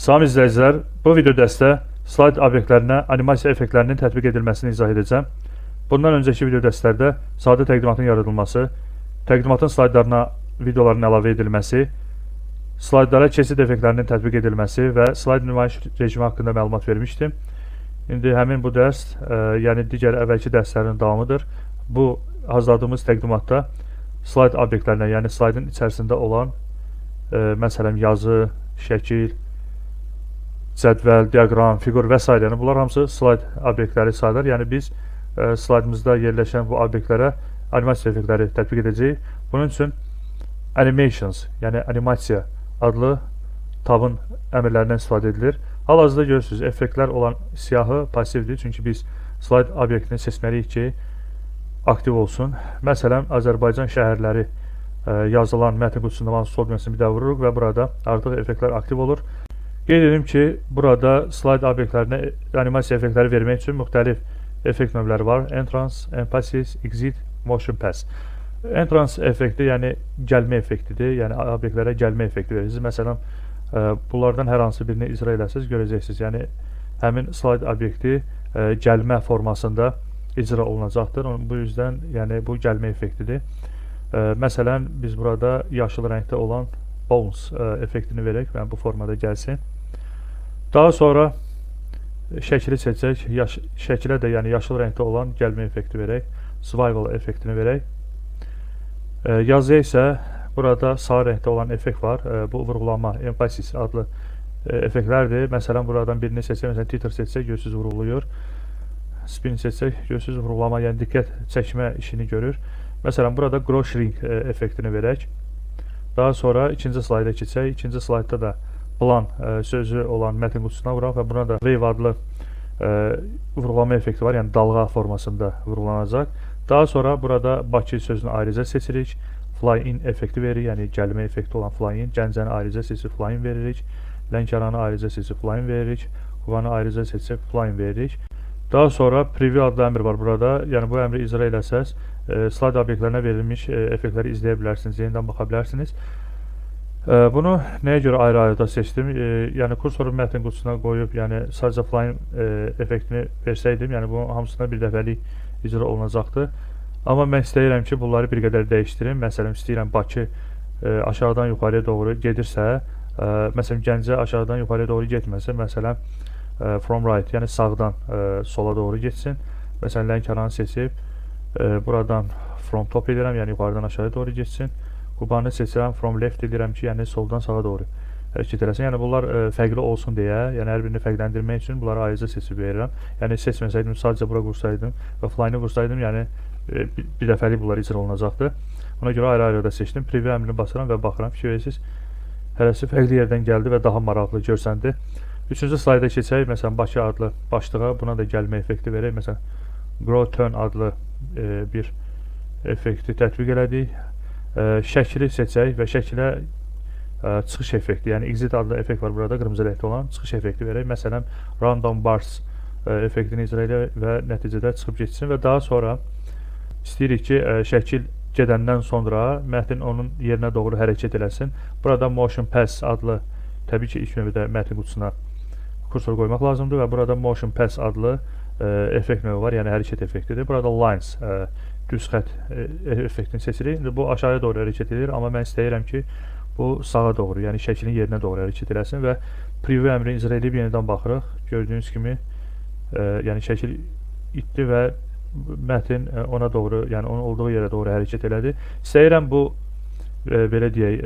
Salam izləyicilər, bu video dəstə slayd obyektlərinə animasiya effektlərinin tətbiq edilməsini izah edəcəm. Bundan öncəki video dəstələrdə sadə təqdimatın yaradılması, təqdimatın slaydlarına videoların əlavə edilməsi, slaydlara keçid effektlərinin tətbiq edilməsi və slayd nümayiş rejimi haqqında məlumat vermişdim. İndi həmin bu dərs, yəni digər əvvəlki dərslərin davamıdır. Bu hazırladığımız təqdimatda slayd obyektlərinə, yəni slaydın içərisində olan məsələn yazı, şəkil, cədvəl, diaqram, fiqur və s. Yəni bunlar hamısı slayd obyektləri sayılır. Yəni biz slaydımızda yerləşən bu obyektlərə animasiya effektləri tətbiq edəcəyik. Bunun üçün animations, yəni animasiya adlı tabın əmrlərindən istifadə edilir. Hal-hazırda görürsünüz, effektlər olan siyahı passivdir. Çünki biz slayd obyektini seçməliyik ki, aktiv olsun. Məsələn, Azərbaycan şəhərləri yazılan mətn qutusunda sol düyməsini bir də vururuq və burada artıq effektlər aktiv olur. Qeyd edim ki, burada slayd obyektlərinə animasiya effektləri vermək üçün müxtəlif effekt növləri var. Entrance, Emphasis, Exit, Motion Pass. Entrance effekti, yəni gəlmə effektidir. Yəni obyektlərə gəlmə effekti verirsiniz. Məsələn, bunlardan hər hansı birini icra eləsəz görəcəksiniz. Yəni həmin slayd obyekti gəlmə formasında icra olunacaqdır. Bu yüzden yəni bu gəlmə effektidir. Məsələn, biz burada yaşıl rəngdə olan bounce effektini verək və bu formada gəlsin. Daha sonra şəkili seçək, şəkilə də yəni yaşıl rəngdə olan gəlmə effekti verək, swivel effektini verək. Yazıya isə burada sarı rəngdə olan effekt var. Bu vurğulama, emphasis adlı effektlərdir. Məsələn, buradan birini seçək, məsələn, titre seçsək, görürsünüz vurğuluyur. Spin seçsək, görürsünüz vurğulama, yəni diqqət çəkmə işini görür. Məsələn, burada grow shrink effektini verək. Daha sonra ikinci slayda keçək. İkinci slaydda da plan sözü olan mətn qutusuna vuraq və buna da wave adlı vurğulama effekti var, yəni dalğa formasında vurğulanacaq. Daha sonra burada Bakı sözünü ayrıca seçirik. Fly in effekti veririk, yəni gəlmə effekti olan fly in. Gəncəni ayrıca seçib fly in veririk. Lənkəranı ayrıca seçib fly in veririk. Quvanı ayrıca seçib fly in veririk. Daha sonra preview adlı əmr var burada. Yəni bu əmri icra eləsəz, slayd obyektlərinə verilmiş effektləri izləyə bilərsiniz, yenidən baxa bilərsiniz. Bunu nəyə görə ayrı-ayrıda seçdim? Yəni kursoru mətn qutusuna qoyub, yəni sadəcə flying effektini versəydim, yəni bu hamısına bir dəfəlik icra olunacaqdı. Amma mən istəyirəm ki, bunları bir qədər dəyişdirim. Məsələn, istəyirəm Bakı aşağıdan yuxarıya doğru gedirsə, məsələn, Gəncə aşağıdan yuxarıya doğru getməsə, məsələn, from right, yəni sağdan sola doğru getsin. Məsələn, Lənkəranı seçib, buradan from top edirəm, yəni yuxarıdan aşağıya doğru getsin. Qubanı seçirəm, from left edirəm ki, yəni soldan sağa doğru hərəkət eləsin. Yəni bunlar fərqli olsun deyə, yəni hər birini fərqləndirmək üçün bunları ayrıca seçib verirəm. Yəni seçməsəydim, sadəcə bura qursaydım və fly'ını qursaydım, yəni bir dəfəlik bunlar icra olunacaqdı. Ona görə ayrı-ayrı da seçdim. Preview əmrini basıram və baxıram ki, görürsünüz, hərəsi fərqli yerdən gəldi və daha maraqlı görsəndi. Üçüncü slayda keçək, məsələn, Bakı adlı başlığa, buna da gəlmə effekti verək. Məsələn, grow turn adlı bir effekti tətbiq elədik. Şəkili seçək və şəkilə çıxış effekti, yəni exit adlı effekt var burada, qırmızı rəngdə olan çıxış effekti verək. Məsələn, random bars effektini icra elə və nəticədə çıxıb getsin və daha sonra istəyirik ki, şəkil gedəndən sonra mətn onun yerinə doğru hərəkət eləsin. Burada motion pass adlı, təbii ki, ilk növbədə mətn qutusuna kursor qoymaq lazımdır və burada motion pass adlı effekt növü var, yəni hərəkət effektidir. Burada lines, düz xət effektini seçirik. Bu aşağıya doğru hərəkət edir, amma mən istəyirəm ki, bu sağa doğru, yəni şəklin yerinə doğru hərəkət eləsin və preview əmrini icra edib yenidən baxırıq. Gördüyünüz kimi, yəni şəkil itdi və mətn ona doğru, yəni onun olduğu yerə doğru hərəkət elədi. İstəyirəm bu, belə deyək,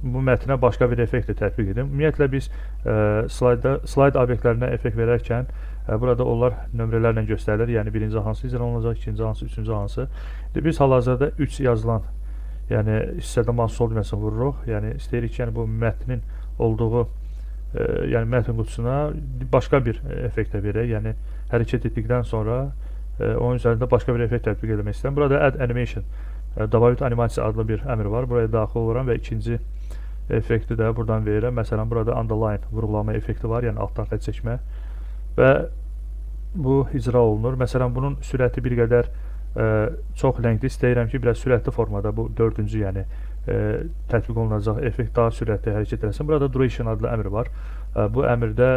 bu mətnə başqa bir effekt tətbiq edim. Ümumiyyətlə biz slayd obyektlərinə effekt verərkən burada onlar nömrələrlə göstərilir. Yəni birinci hansı icra olunacaq, ikinci hansı, üçüncü hansı. Biz hal-hazırda 3 yazılan, yəni hissədən sol düyməsini vururuq. Yəni istəyirik ki, yəni bu mətnin olduğu, yəni mətn qutusuna başqa bir effekt verək. Yəni hərəkət etdikdən sonra onun üzərində başqa bir effekt tətbiq etmək istəyirəm. Burada add animation, dabavid animasiya adlı bir əmr var. Buraya daxil oluram və ikinci effekti də buradan verirəm. Məsələn, burada underline vurğulama effekti var, yəni altdan xətt çəkmə və bu icra olunur. Məsələn, bunun sürəti bir qədər çox ləngli, istəyirəm ki, biraz sürətli formada bu dördüncü, yəni tətbiq olunacaq effekt daha sürətli hərəkət eləsin. Burada duration adlı əmr var. Bu əmrdə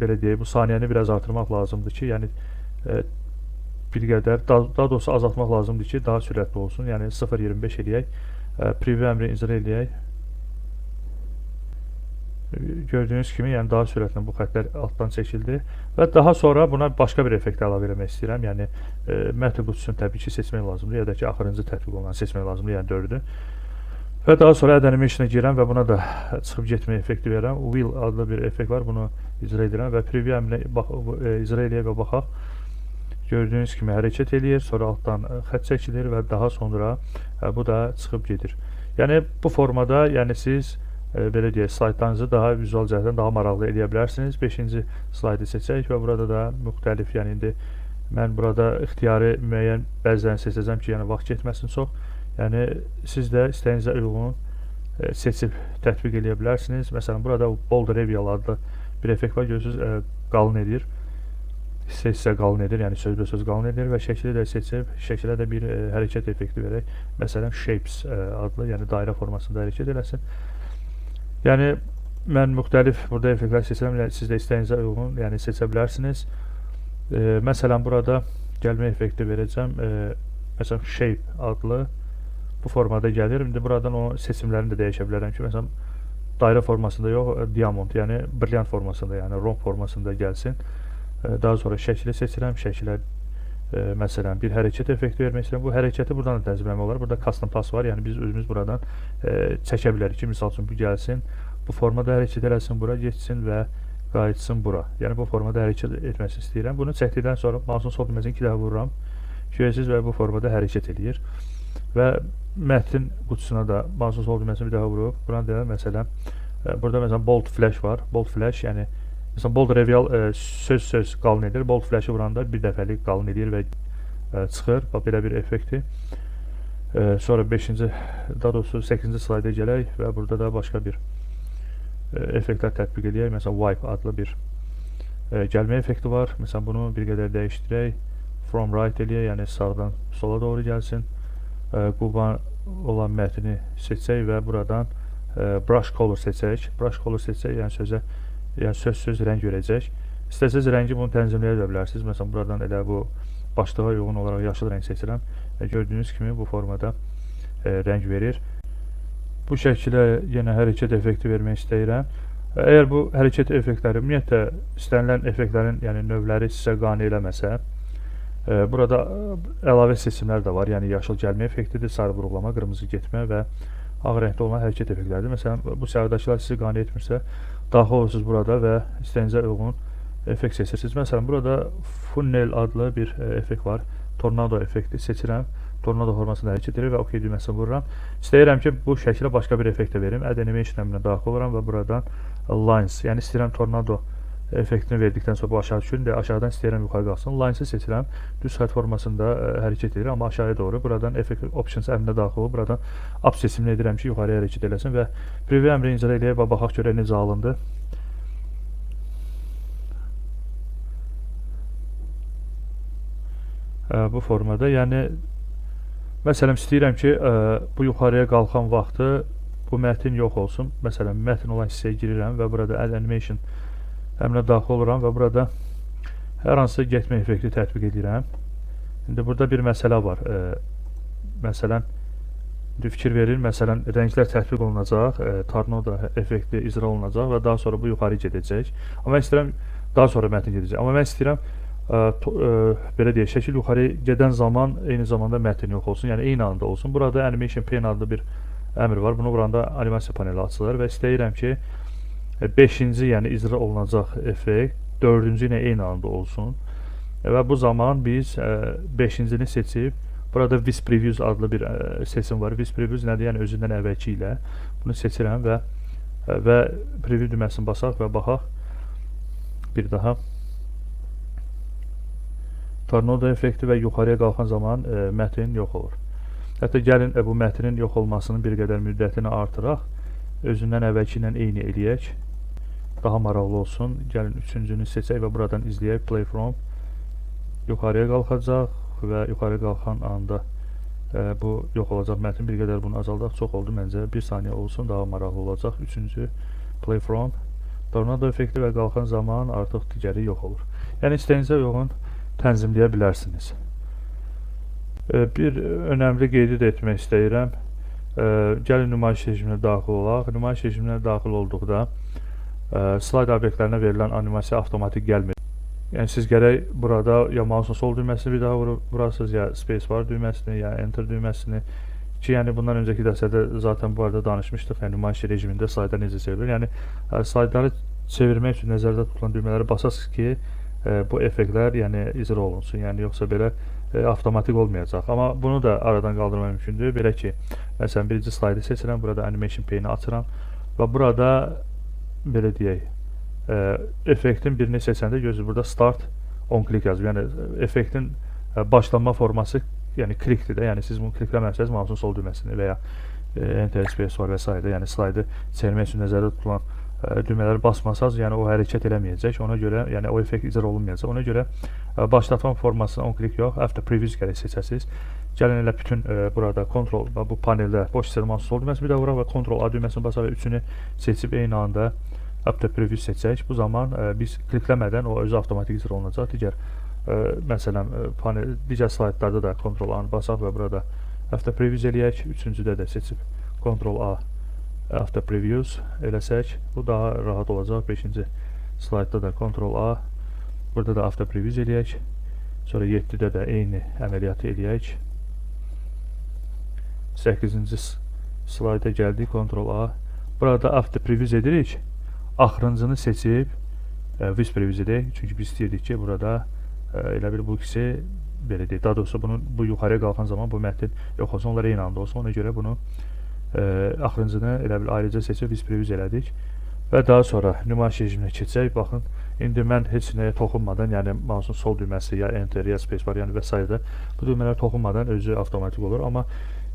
belə deyək, bu saniyəni biraz artırmaq lazımdır ki, yəni bir qədər, daha doğrusu azaltmaq lazımdır ki, daha sürətli olsun. Yəni 0.25 eləyək. Preview əmri icra eləyək. Gördüyünüz kimi, yəni daha sürətlə bu xətlər altdan çəkildi və daha sonra buna başqa bir effekt əlavə etmək istəyirəm. Yəni mətn qutusunu təbii ki seçmək lazımdır, ya da ki axırıncı tətbiq olunan seçmək lazımdır, yəni 4-ü. Və daha sonra add animation-a girəm və buna da çıxıb getmə effekti verirəm. Wheel adlı bir effekt var, bunu icra edirəm və preview əmrini icra eləyək və baxaq. Gördüyünüz kimi hərəkət eləyir, sonra altdan xətt çəkilir və daha sonra bu da çıxıb gedir. Yəni bu formada, yəni siz belə deyək, slaytlarınızı daha vizual cəhətdən daha maraqlı eləyə bilərsiniz. 5-ci slaydı seçək və burada da müxtəlif, yəni indi mən burada ixtiyari müəyyən bəzilərini seçəcəm ki, yəni vaxt getməsin çox. Yəni siz də istəyinizə uyğun seçib tətbiq eləyə bilərsiniz. Məsələn, burada bold reveal adlı bir effekt var, görürsünüz, qalın edir. Hissə qalın edir, yəni sözbəsöz qalın edir və şəkli də seçib, şəkilə də bir hərəkət effekti verək. Məsələn, shapes adlı, yəni dairə formasında hərəkət eləsin. Yəni mən müxtəlif burada effektlər seçirəm, siz də istəyinizə uyğun, yəni seçə bilərsiniz. Məsələn, burada gəlmə effekti verəcəm. Məsələn, shape adlı bu formada gəlir. İndi buradan o seçimlərini də dəyişə bilərəm ki, məsələn, dairə formasında yox, diamond, yəni brilliant formasında, yəni romb formasında gəlsin. Daha sonra şəkli seçirəm. Şəkilə məsələn bir hərəkət effekti vermək istəyirəm. Bu hərəkəti buradan da tənzimləmək olar. Burada custom pass var. Yəni biz özümüz buradan çəkə bilərik ki, misal üçün bu gəlsin, bu formada hərəkət eləsin, bura geçsin və qayıtsın bura. Yəni bu formada hərəkət etməsini istəyirəm. Bunu çəkdikdən sonra mouse'un sol düyməsini 2 dəfə vururam. Görürsünüz və bu formada hərəkət eləyir. Və mətn qutusuna da mouse'un sol düyməsini bir dəfə vurub, buranı deyirəm məsələn, burada məsələn bold flash var. Bold flash, yəni məsələn, bold reveal söz qalın edir. Bold flash'ı vuranda bir dəfəlik qalın edir və çıxır. Bax, belə bir effekti. Sonra 5-ci, daha doğrusu 8-ci slayda gələk və burada da başqa bir effektlər tətbiq edək. Məsələn, wipe adlı bir gəlmə effekti var. Məsələn, bunu bir qədər dəyişdirək. From right eləyək, yəni sağdan sola doğru gəlsin. Quban olan mətni seçək və buradan brush color seçək. Brush color seçək, yəni sözə, yəni söz rəng verəcək. İstəsəz rəngi bunu tənzimləyə bilərsiniz. Məsələn, buradan elə bu başlığa uyğun olaraq yaşıl rəng seçirəm. Gördüyünüz kimi bu formada rəng verir. Bu şəkilə yenə hərəkət effekti vermək istəyirəm. Əgər bu hərəkət effektləri ümumiyyətlə istənilən effektlərin, yəni növləri sizə qane eləməsə, burada əlavə seçimlər də var. Yəni yaşıl gəlmə effektidir, sarı vurğulama, qırmızı getmə və ağ rəngdə olan hərəkət effektləridir. Məsələn, bu siyahıdakılar sizi qane etmirsə, daxil olursunuz burada və istəyinizə uyğun effekt seçirsiniz. Məsələn, burada funnel adlı bir effekt var. Tornado effekti seçirəm. Tornado formasında hərəkət edir və OK düyməsini vururam. İstəyirəm ki, bu şəkilə başqa bir effekt verim. Add animation əmrinə daxil oluram və buradan lines, yəni istəyirəm tornado effektini verdikdən sonra bu aşağı düşür. Aşağıdan istəyirəm yuxarı qalsın. Lines'ı seçirəm. Düz xətt formasında hərəkət edir, amma aşağıya doğru. Buradan effect options əmrinə daxil olub, buradan up seçimini edirəm ki, yuxarıya hərəkət eləsin və preview əmrini icra eləyək və baxaq görək necə alındı. Bu formada, yəni məsələn istəyirəm ki, bu yuxarıya qalxan vaxtı bu mətn yox olsun. Məsələn, mətn olan hissəyə girirəm və burada add animation əmrinə daxil oluram və burada hər hansı getmə effekti tətbiq edirəm. İndi burada bir məsələ var. Məsələn, fikir verir, məsələn, rənglər tətbiq olunacaq, tornado effekti icra olunacaq və daha sonra bu yuxarı gedəcək. Amma mən istəyirəm, daha sonra mətn gedəcək. Amma mən istəyirəm, belə deyək, şəkil yuxarı gedən zaman eyni zamanda mətn yox olsun, yəni eyni anda olsun. Burada animation pane adlı bir əmr var. Bunu vuranda animasiya paneli açılır və istəyirəm ki, 5-ci, yəni icra olunacaq effekt 4-cü ilə eyni anda olsun. Və bu zaman biz 5-cini seçib, burada Vis Previews adlı bir seçim var. Vis Previews nədir? Yəni özündən əvvəlki ilə bunu seçirəm və preview düyməsini basaq və baxaq bir daha. Tornado effekti və yuxarıya qalxan zaman mətn yox olur. Hətta gəlin bu mətnin yox olmasının bir qədər müddətini artıraq, özündən əvvəlki ilə eyni eləyək. Daha maraqlı olsun. Gəlin 3-cünü seçək və buradan izləyək. Play from yuxarıya qalxacaq və yuxarı qalxan anda Bu yox olacaq mətn. Bir qədər bunu azaldaq. Çox oldu məncə. 1 saniyə olsun, daha maraqlı olacaq. Üçüncü play from. Tornado effekti və qalxan zaman artıq digəri yox olur. Yəni istəyinizə uyğun tənzimləyə bilərsiniz. Bir önəmli qeyd etmək istəyirəm. Gəlin nümayiş rejiminə daxil olaq. Nümayiş rejiminə daxil olduqda slayd obyektlərinə verilən animasiya avtomatik gəlmir. Yəni siz gərək burada ya mouse'un sol düyməsini bir daha vurasınız, ya spacebar düyməsini, ya enter düyməsini ki, yəni bundan öncəki dərsdə zaten bu arada danışmışdıq. Yəni nümayiş rejimində slayda necə çevrilir? Yəni slaytları çevirmək üçün nəzərdə tutulan düymələri basasınız ki, bu effektlər yəni icra olunsun. Yəni yoxsa belə avtomatik olmayacaq. Amma bunu da aradan qaldırmaq mümkündür. Belə ki, məsələn birinci slaydı seçirəm, burada animation pane-i açıram və burada belə deyək, effektin birini seçəndə gözünüz burada start on click yazıb. Yəni effektin başlanma forması yəni klikdir də. Yəni siz bunu klikləməsəniz mouse'un sol düyməsini və ya enter space var və s. yəni slaydı çevirmək üçün nəzərdə tutulan düymələri basmasanız, yəni o hərəkət eləməyəcək. Ona görə yəni o effekt icra olunmayacaq. Ona görə başlatma formasını on click yox, after previews gərək seçəsiniz. Gəlin elə bütün burada kontrol bu paneldə boş mouse'un sol düyməsini bir də vuraq və kontrol A düyməsini basaq və üçünü seçib eyni anda after preview seçək. Bu zaman biz klikləmədən o özü avtomatik icra olunacaq. Məsələn, digər slaytlarda da Ctrl A-nı basaq və burada after previews eləyək. Üçüncüdə də seçib Ctrl A after previews eləsək, bu daha rahat olacaq. 5-ci slaytda da Ctrl A, burada da after previews eləyək. Sonra 7-də də eyni əməliyyatı eləyək. 8-ci slayda gəldik, Ctrl A. Burada after previews edirik. Axırıncını seçib vis previews edək. Çünki biz istəyirdik ki, burada elə bir bu ikisi belə deyək. Daha doğrusu bu yuxarıya qalxan zaman bu mətn yox olsun, onlar eyni anda olsun. Ona görə bunu axırıncını elə bir ayrıca seçib vis previews elədik. Və daha sonra nümayiş rejiminə keçək. Baxın, indi mən heç nəyə toxunmadan, yəni mouse'un sol düyməsi ya enter ya spacebar, yəni və s. bu düymələrə toxunmadan özü avtomatik olur. Amma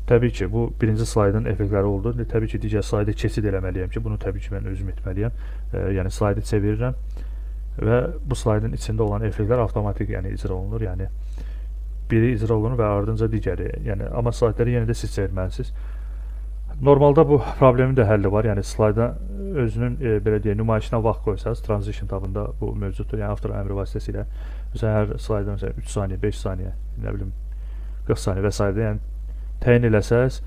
təbii ki, bu birinci slaydın effektləri oldu. Təbii ki, digər slaydı keçid eləməliyəm ki, bunu təbii ki, mən özüm etməliyəm. Yəni slaydı çevirirəm və bu slaydın içində olan effektlər avtomatik yəni icra olunur. Yəni biri icra olunur və ardınca digəri. Yəni amma slaytları yenə də siz çevirməlisiniz. Normalda bu problemin də həlli var. Yəni slayda özünün belə deyək, nümayişinə vaxt qoysanız, transition tabında bu mövcuddur. Yəni after əmri vasitəsilə məsələn hər slayda məsələn 3 saniyə, 5 saniyə, nə bilim 40 saniyə və s. yəni təyin eləsəz,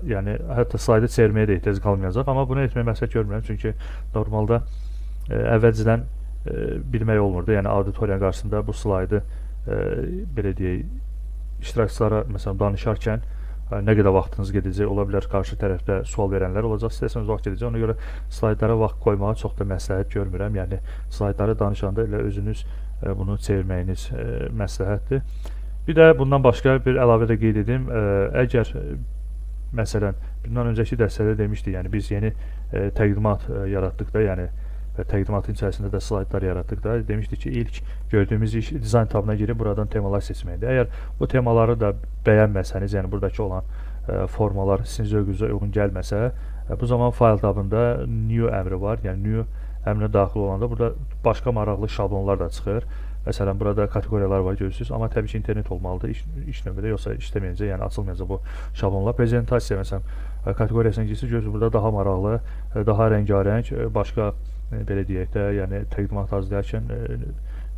yəni hətta slaydı çevirməyə də ehtiyac qalmayacaq. Amma bunu etməyə məsləhət görmürəm. Çünki normalda əvvəlcədən bilmək olmurdu. Yəni auditoriyanın qarşısında bu slaydı belə deyək, iştirakçılara məsələn danışarkən nə qədər vaxtınız gedəcək, ola bilər qarşı tərəfdə sual verənlər olacaq, istəsəniz vaxt gedəcək. Ona görə slaydlara vaxt qoymağa çox da məsləhət görmürəm. Yəni slaydları danışanda elə özünüz bunu çevirməyiniz məsləhətdir. Bir də bundan başqa bir əlavə də qeyd edim. Əgər məsələn bundan öncəki dərslərdə demişdik, yəni biz yeni təqdimat yaratdıq da, yəni və təqdimatın içərisində də slaytlar yaratdıq da, demişdik ki, ilk gördüyümüz iş dizayn tabına girib buradan temalar seçməkdir. Əgər bu temaları da bəyənməsəniz, yəni buradakı olan formalar sizin zövqünüzə uyğun gəlməsə, bu zaman fayl tabında new əmri var. Yəni new əmrinə daxil olanda burada başqa maraqlı şablonlar da çıxır. Məsələn, burada kateqoriyalar var, görürsünüz. Amma təbii ki, internet olmalıdır iş növbədə, yoxsa işləməyəcək, yəni açılmayacaq bu şablonlar. Prezentasiya, məsələn, kateqoriyasına girsiniz, görürsünüz, burada daha maraqlı, daha rəngarəng, başqa, belə deyək də, yəni təqdimat hazırlayarkən,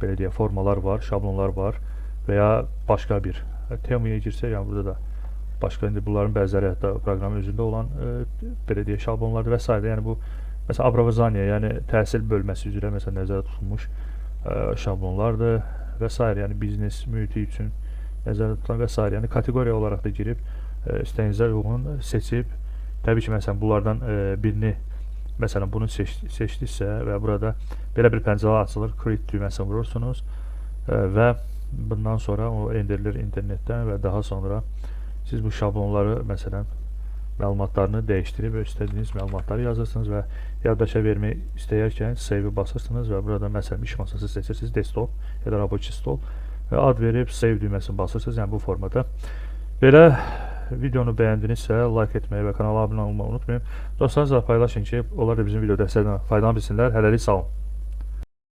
belə deyək, formalar var, şablonlar var və ya başqa bir temaya girsək, yəni burada da başqa, indi bunların bəziləri hətta proqramın özündə olan, belə deyək, şablonlardır və s. Yəni bu, məsələn, abravazaniya, yəni təhsil bölməsi üzrə, məsələn, nəzərdə tutulmuş şablonlardır və s. Yəni biznes mühiti üçün nəzərdə tutulan və s. Yəni kateqoriya olaraq da girib istəyinizə uyğun seçib, təbii ki, məsələn, bunlardan birini, məsələn, bunu seçdiksə və burada belə bir pəncərə açılır, create düyməsini vurursunuz və bundan sonra o endirilir internetdən və daha sonra siz bu şablonları, məsələn, məlumatlarını dəyişdirib istədiyiniz məlumatları yazırsınız və yaddaşa vermək istəyərkən save-i basırsınız və burada məsələn iş masası seçirsiniz, desktop ya da rəboçi stol və ad verib save düyməsini basırsınız, yəni bu formada. Belə videonu bəyəndinizsə like etməyi və kanala abunə olmağı unutmayın. Dostlarınızla paylaşın ki, onlar da bizim video dərslərindən faydalanı bilsinlər. Hələlik sağ olun.